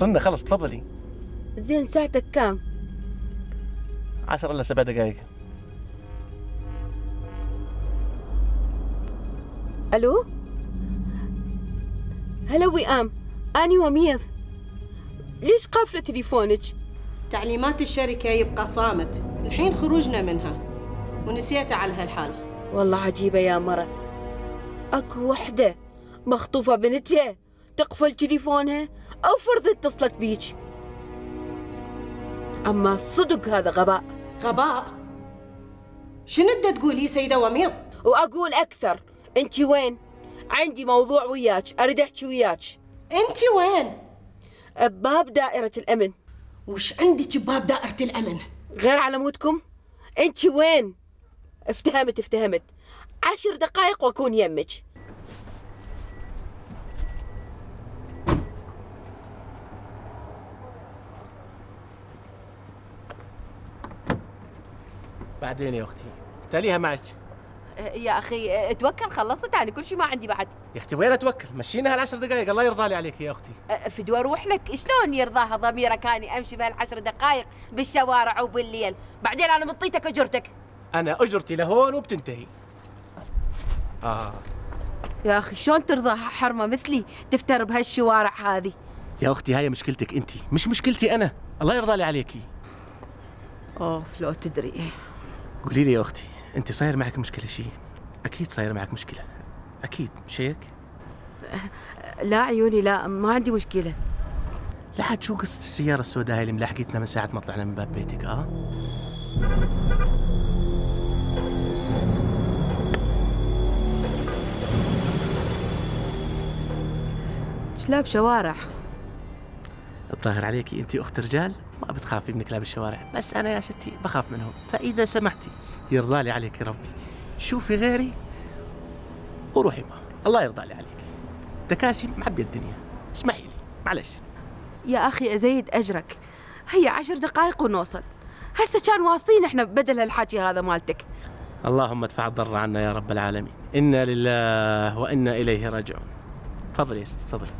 وصلنا خلص، تفضلي. زين ساعتك كام؟ 10 إلا 7 دقائق. الو؟ هلا وئام، اني وميض. ليش قافله تليفونك؟ تعليمات الشركة يبقى صامت، الحين خروجنا منها ونسيته على هالحال. والله عجيبه يا مرة، اكو وحده مخطوفه بنتها تقفل تليفونها او فرض اتصلت بيك. اما صدق هذا غباء. غباء؟ شنو بدها تقولي سيدة وميض؟ واقول اكثر، انت وين؟ عندي موضوع وياك، اريد احكي وياك. انت وين؟ بباب دائرة الامن. وش عندك بباب دائرة الامن؟ غير على مودكم؟ انت وين؟ افتهمت 10 دقائق واكون يمك. بعدين يا اختي تاليها معك. يا اخي توكل، خلصت يعني كل شيء، ما عندي بعد. يا اختي وين اتوكل؟ مشينا هال10 دقائق، الله يرضى لي عليك يا اختي. فدوى اروح لك، شلون يرضاها ضميرك اني امشي بهال10 دقائق بالشوارع وبالليل؟ بعدين انا مطيتك اجرتك. انا اجرتي لهون وبتنتهي. يا اخي شلون ترضى حرمه مثلي تفتر بهالشوارع هذه؟ يا اختي هاي مشكلتك انت، مش مشكلتي انا، الله يرضى لي عليكي. اوف لو تدري. قولي لي يا اختي، انت صاير معك مشكله شيء؟ اكيد صاير معك مشكله، اكيد مش هيك؟ لا عيوني لا، ما عندي مشكله. لا عاد شو قصه السياره السوداء هاي اللي ملاحقتنا من ساعه ما طلعنا من باب بيتك؟ كلاب شوارع. الظاهر عليكي انت اخت رجال ما بتخافي من كلاب الشوارع، بس انا يا ستي بخاف منهم، فاذا سمحتي يرضى لي عليك ربي شوفي غيري وروحي معه، الله يرضى لي عليك. تكاسي معبي الدنيا، اسمحي لي معلش. يا اخي ازيد اجرك، هي 10 دقائق ونوصل. هسه كان واصلين احنا بدل هالحكي هذا مالتك. اللهم ادفع الضر عنا يا رب العالمين، انا لله وانا اليه راجعون. تفضلي يا ستي تفضلي.